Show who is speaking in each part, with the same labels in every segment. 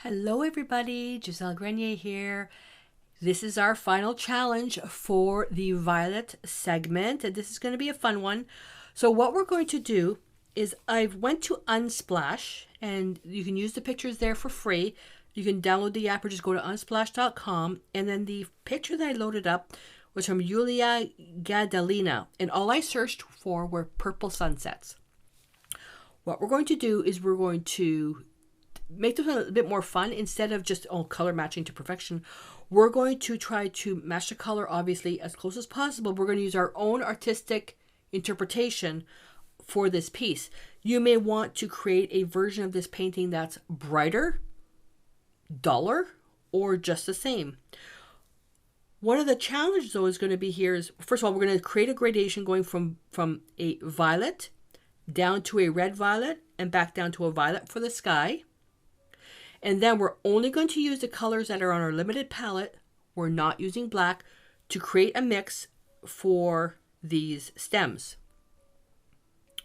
Speaker 1: Hello everybody, Gisele Grenier here. This is our final challenge for the violet segment, and this is going to be a fun one. So what we're going to do is I went to Unsplash, and you can use the pictures there for free. You can download the app or just go to unsplash.com, and then the picture that I loaded up was from Julia Gadalina, and all I searched for were purple sunsets. What we're going to do is we're going to make this a bit more fun. Instead of just color matching to perfection, we're going to try to match the color obviously as close as possible. We're going to use our own artistic interpretation for this piece. You may want to create a version of this painting that's brighter, duller, or just the same. One of the challenges though is going to be here is, first of all, we're going to create a gradation going from a violet down to a red violet and back down to a violet for the sky. And then we're only going to use the colors that are on our limited palette. We're not using black to create a mix for these stems.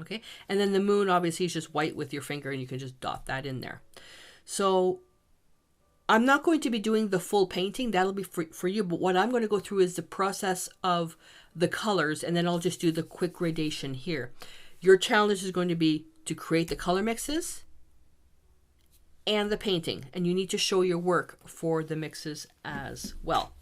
Speaker 1: Okay, and then the moon obviously is just white with your finger, and you can just dot that in there. So I'm not going to be doing the full painting. That'll be for you. But what I'm going to go through is the process of the colors, and then I'll just do the quick gradation here. Your challenge is going to be to create the color mixes and the painting, and you need to show your work for the mixes as well.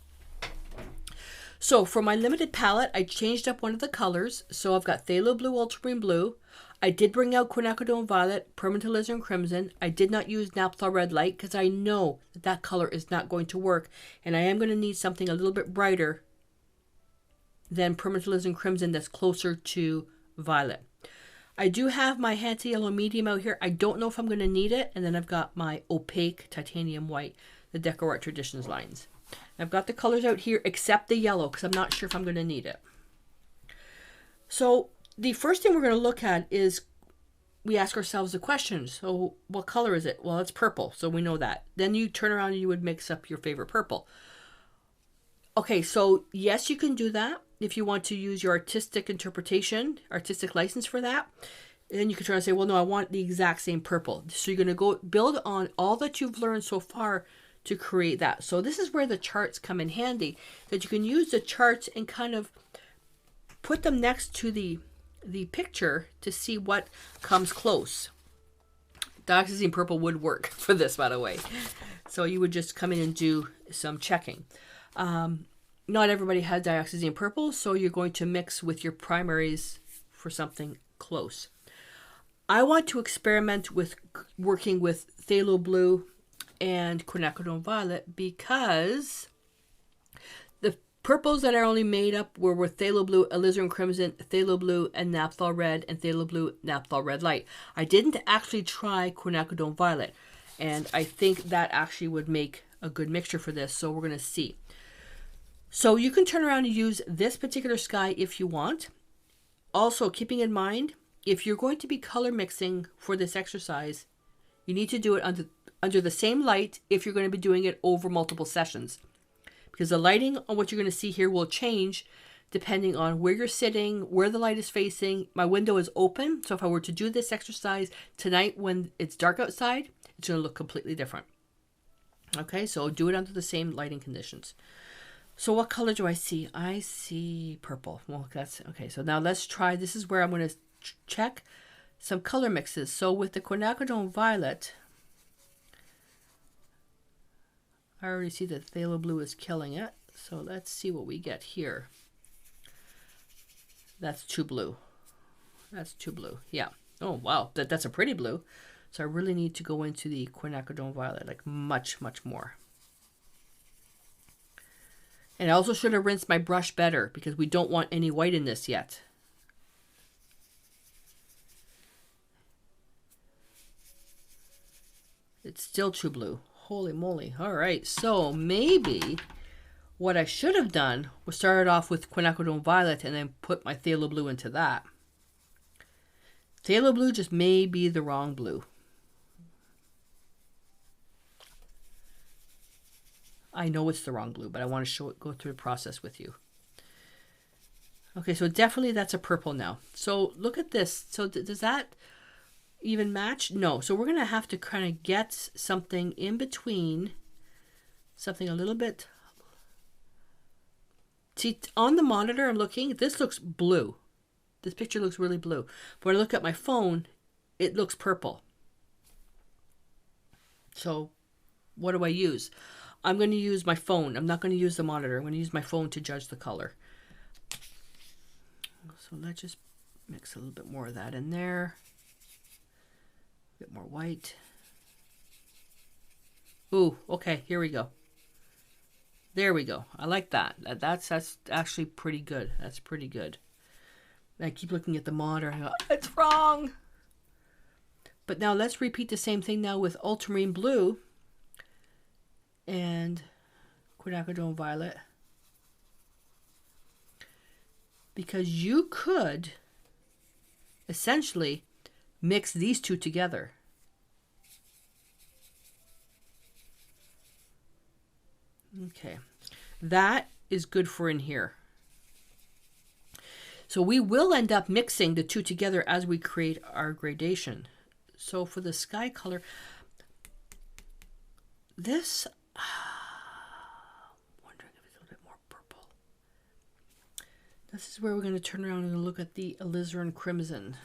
Speaker 1: So for my limited palette, I changed up one of the colors. So I've got phthalo blue, ultramarine blue. I did bring out quinacridone violet, permanent alizarin crimson. I did not use naphtha red light because I know that that color is not going to work, and I am going to need something a little bit brighter than permanent alizarin crimson that's closer to violet. I do have my Hansa Yellow Medium out here. I don't know if I'm going to need it. And then I've got my opaque titanium white, the Decor Art Traditions lines. I've got the colors out here except the yellow because I'm not sure if I'm going to need it. So the first thing we're going to look at is we ask ourselves the question. So what color is it? Well, it's purple, so we know that. Then you turn around and you would mix up your favorite purple. Okay, so yes, you can do that. If you want to use your artistic interpretation, artistic license for that, then you can try to say, well, no, I want the exact same purple. So you're going to go build on all that you've learned so far to create that. So this is where the charts come in handy, that you can use the charts and kind of put them next to the picture to see what comes close. Dioxazine purple would work for this, by the way. So you would just come in and do some checking. Not everybody has dioxazine purple, so you're going to mix with your primaries for something close. I want to experiment with working with phthalo blue and quinacridone violet because the purples that are only made up were with phthalo blue, alizarin crimson, phthalo blue, and naphtha red, and phthalo blue, naphtha red light. I didn't actually try quinacridone violet, and I think that actually would make a good mixture for this, so we're going to see. So you can turn around and use this particular sky if you want. Also, keeping in mind, if you're going to be color mixing for this exercise, you need to do it under the same light if you're going to be doing it over multiple sessions. Because the lighting on what you're going to see here will change depending on where you're sitting, where the light is facing. My window is open, so if I were to do this exercise tonight when it's dark outside, it's going to look completely different. Okay, so do it under the same lighting conditions. So what color do I see? I see purple. Well, that's okay. So now let's try. This is where I'm going to check some color mixes. So with the quinacridone violet, I already see that phthalo blue is killing it. So let's see what we get here. That's too blue. That's too blue. Yeah. Oh, wow. That's a pretty blue. So I really need to go into the quinacridone violet, like much, much more. And I also should have rinsed my brush better because we don't want any white in this yet. It's still too blue. Holy moly. All right. So maybe what I should have done was started off with quinacridone violet and then put my phthalo blue into that. Phthalo blue just may be the wrong blue. I know it's the wrong blue, but I want to go through the process with you. Okay, so definitely that's a purple now. So look at this. So does that, even match? No. So we're going to have to kind of get something in between, something a little bit. See, on the monitor I'm looking, this looks blue. This picture looks really blue. But when I look at my phone, it looks purple. So what do I use? I'm going to use my phone. I'm not going to use the monitor. I'm going to use my phone to judge the color. So let's just mix a little bit more of that in there. A bit more white. Ooh, okay, here we go. There we go. I like that. That's actually pretty good. That's pretty good. I keep looking at the monitor and I go, it's wrong. But now let's repeat the same thing now with ultramarine blue and quinacridone violet. Because you could essentially mix these two together. Okay, that is good for in here. So we will end up mixing the two together as we create our gradation. So for the sky color, this, I'm wondering if it's a little bit more purple. This is where we're going to turn around and look at the alizarin crimson.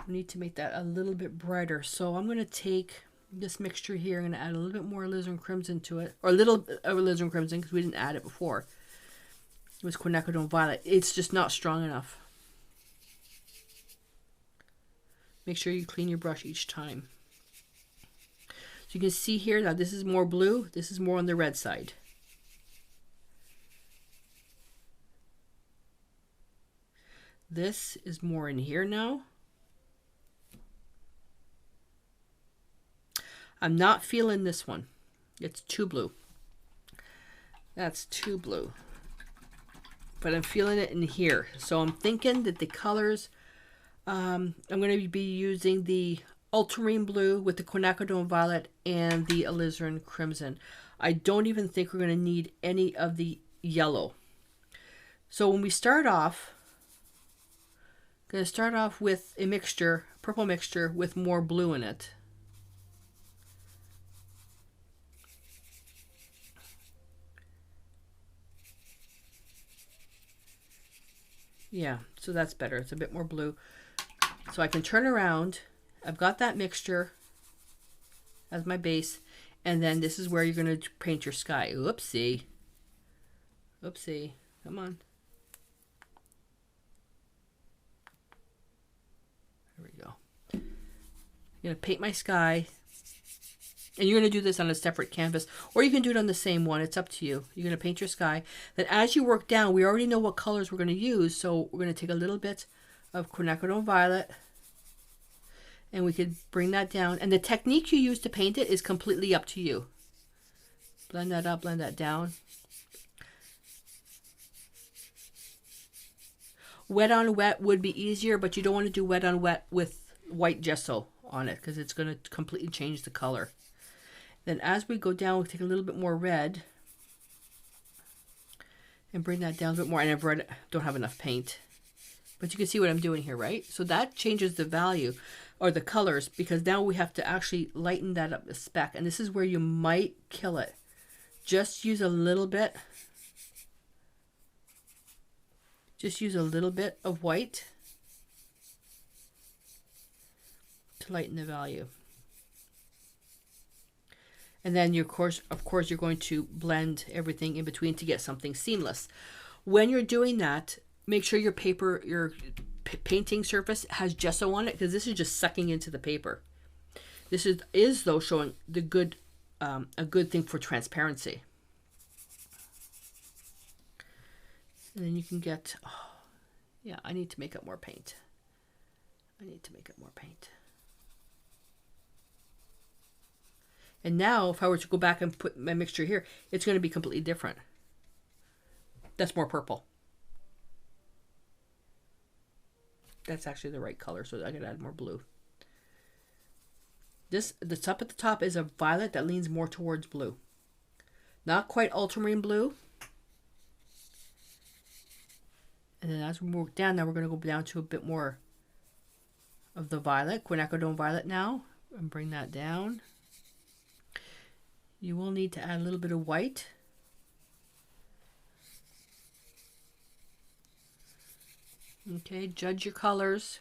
Speaker 1: We need to make that a little bit brighter. So I'm going to take this mixture here. I'm going to add a little bit more alizarin crimson to it, or a little of alizarin crimson because we didn't add it before. It was quinacridone violet. It's just not strong enough. Make sure you clean your brush each time. So you can see here now this is more blue. This is more on the red side. This is more in here now. I'm not feeling this one. It's too blue. That's too blue. But I'm feeling it in here. So I'm thinking that the colors, I'm going to be using the ultramarine blue with the quinacridone violet and the alizarin crimson. I don't even think we're going to need any of the yellow. So when we start off, I'm going to start off with a mixture, purple mixture with more blue in it. Yeah, so that's better. It's a bit more blue. So I can turn around. I've got that mixture as my base. And then this is where you're going to paint your sky. Oopsie. Oopsie. Come on. There we go. I'm going to paint my sky. And you're going to do this on a separate canvas, or you can do it on the same one. It's up to you. You're going to paint your sky. Then as you work down, we already know what colors we're going to use. So we're going to take a little bit of quinacridone violet, and we could bring that down. And the technique you use to paint it is completely up to you. Blend that up, blend that down. Wet on wet would be easier, but you don't want to do wet on wet with white gesso on it because it's going to completely change the color. Then as we go down, we'll take a little bit more red and bring that down a bit more. And I've don't have enough paint, but you can see what I'm doing here, right? So that changes the value or the colors because now we have to actually lighten that up a speck. And this is where you might kill it. Just use a little bit. Just use a little bit of white to lighten the value. And then of course you're going to blend everything in between to get something seamless. When you're doing that, make sure your paper, your painting surface has gesso on it because this is just sucking into the paper. This is though showing the good a good thing for transparency. And then you can get, oh, yeah, I need to make up more paint. I need to make up more paint. And now if I were to go back and put my mixture here, it's going to be completely different. That's more purple. That's actually the right color, so I could add more blue. This up at the top is a violet that leans more towards blue. Not quite ultramarine blue. And then as we work down, now we're going to go down to a bit more of the violet, quinacridone violet now, and bring that down. You will need to add a little bit of white. Okay, judge your colors.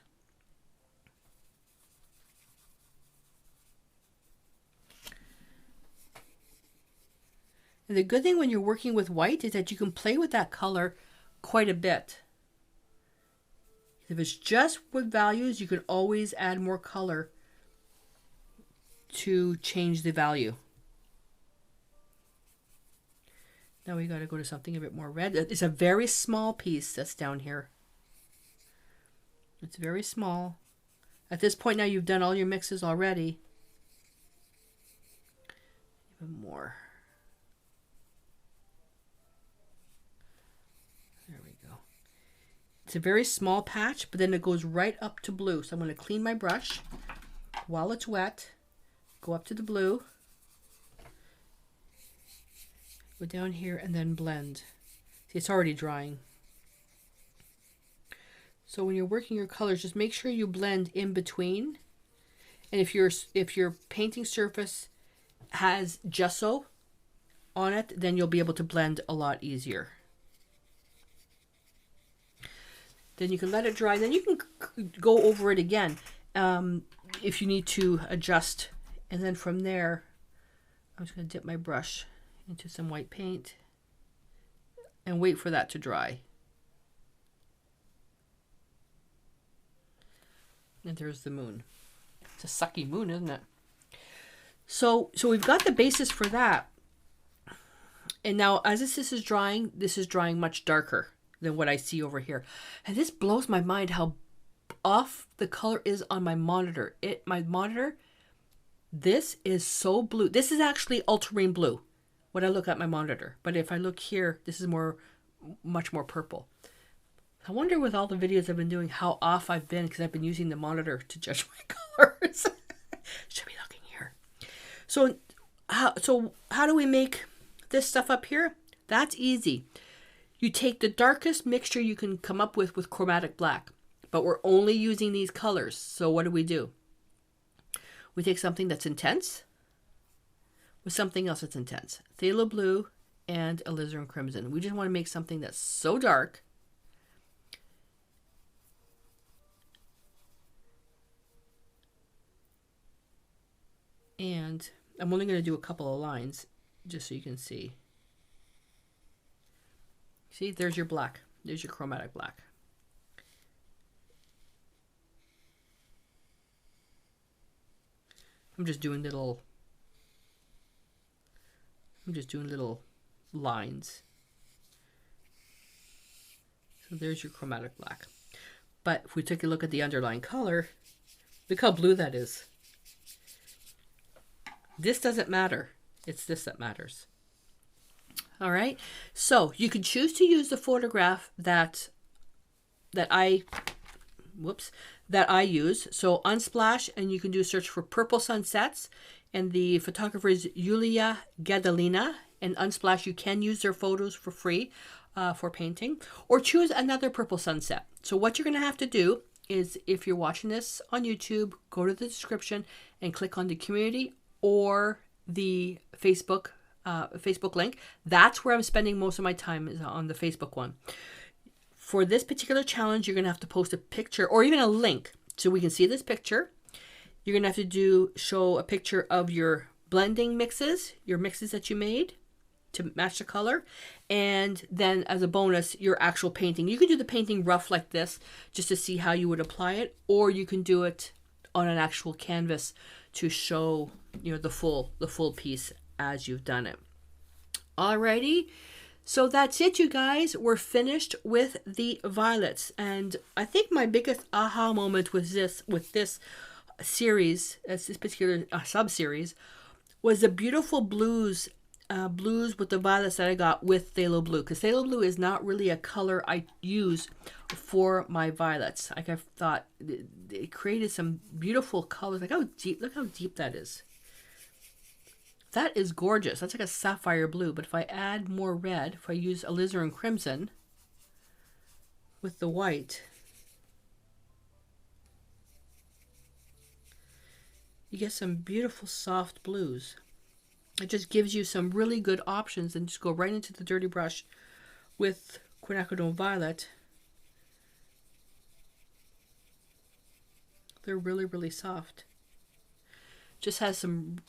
Speaker 1: And the good thing when you're working with white is that you can play with that color quite a bit. If it's just with values, you can always add more color to change the value. Now we got to go to something a bit more red. It's a very small piece that's down here. It's very small. At this point now you've done all your mixes already. Even more. There we go. It's a very small patch, but then it goes right up to blue. So I'm going to clean my brush while it's wet. Go up to the blue. Go down here and then blend. See, it's already drying. So when you're working your colors, just make sure you blend in between. And if your painting surface has gesso on it, then you'll be able to blend a lot easier. Then you can let it dry. Then you can go over it again if you need to adjust. And then from there, I'm just going to dip my brush into some white paint and wait for that to dry. And there's the moon. It's a sucky moon, isn't it? So we've got the basis for that. And now as this is drying much darker than what I see over here. And this blows my mind how off the color is on my monitor. My monitor, this is so blue. This is actually ultramarine blue when I look at my monitor. But if I look here, this is much more purple. I wonder with all the videos I've been doing how off I've been because I've been using the monitor to judge my colors. Should be looking here. So how do we make this stuff up here? That's easy. You take the darkest mixture you can come up with chromatic black, but we're only using these colors. So what do? We take something that's intense with something else that's intense. Phthalo blue and alizarin crimson. We just want to make something that's so dark. And I'm only going to do a couple of lines just so you can see. See, there's your black. There's your chromatic black. I'm just doing little lines. So there's your chromatic black. But if we take a look at the underlying color, look how blue that is. This doesn't matter. It's this that matters. All right. So you can choose to use the photograph that I use. So Unsplash, and you can do a search for purple sunsets. And the photographer is Yulia Gadalina. And Unsplash, you can use their photos for free for painting. Or choose another purple sunset. So what you're going to have to do is, if you're watching this on YouTube, go to the description and click on the community or the Facebook link. That's where I'm spending most of my time, is on the Facebook one. For this particular challenge, you're going to have to post a picture or even a link so we can see this picture. You're going to have to show a picture of your blending mixes, your mixes that you made to match the color. And then as a bonus, your actual painting. You can do the painting rough like this just to see how you would apply it, or you can do it on an actual canvas to show, the full piece as you've done it. Alrighty, so that's it, you guys. We're finished with the violets, and I think my biggest aha moment with this series, this particular sub-series, was the beautiful blues with the violets that I got with phthalo blue, because phthalo blue is not really a color I use for my violets. Like, I thought it created some beautiful colors. Like, look how deep that is. That is gorgeous. That's like a sapphire blue. But if I add more red, if I use alizarin crimson with the white, you get some beautiful soft blues. It just gives you some really good options, and just go right into the dirty brush with quinacridone violet. They're really, really soft. Just have some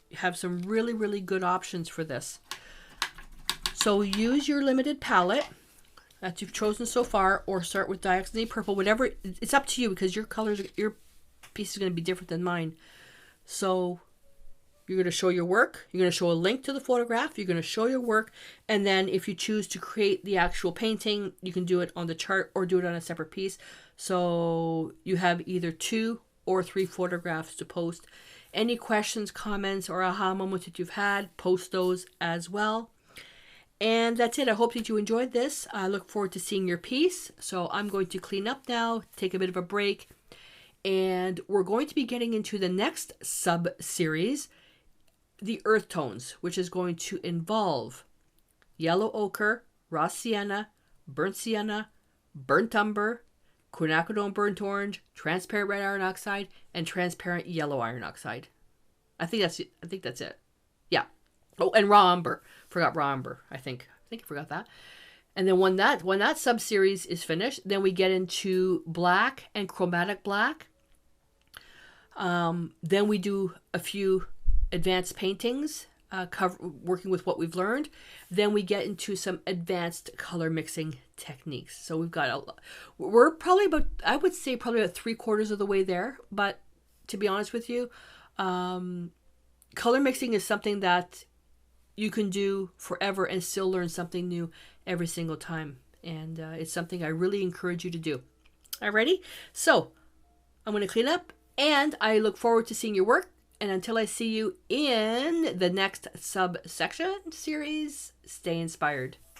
Speaker 1: really, really good options for this. So use your limited palette that you've chosen so far, or start with Diaxony Purple, whatever. It's up to you, because your piece is going to be different than mine. So you're going to show your work. You're going to show a link to the photograph. You're going to show your work. And then if you choose to create the actual painting, you can do it on the chart or do it on a separate piece. So you have either 2 or 3 photographs to post. Any questions, comments, or aha moments that you've had, post those as well. And that's it. I hope that you enjoyed this. I look forward to seeing your piece. So I'm going to clean up now, take a bit of a break. And we're going to be getting into the next sub-series, the earth tones, which is going to involve yellow ochre, raw sienna, burnt umber, quinacridone burnt orange, transparent red iron oxide, and transparent yellow iron oxide. I think that's it. Yeah. Oh, and raw umber. Forgot raw umber. I think I forgot that. And then when that sub-series is finished, then we get into black and chromatic black. Then we do a few advanced paintings, working with what we've learned. Then we get into some advanced color mixing techniques. So we've got we're probably about, I would say probably about 3/4 of the way there. But to be honest with you, color mixing is something that you can do forever and still learn something new every single time. And it's something I really encourage you to do. Alrighty? So I'm going to clean up, and I look forward to seeing your work. And until I see you in the next subsection series, stay inspired.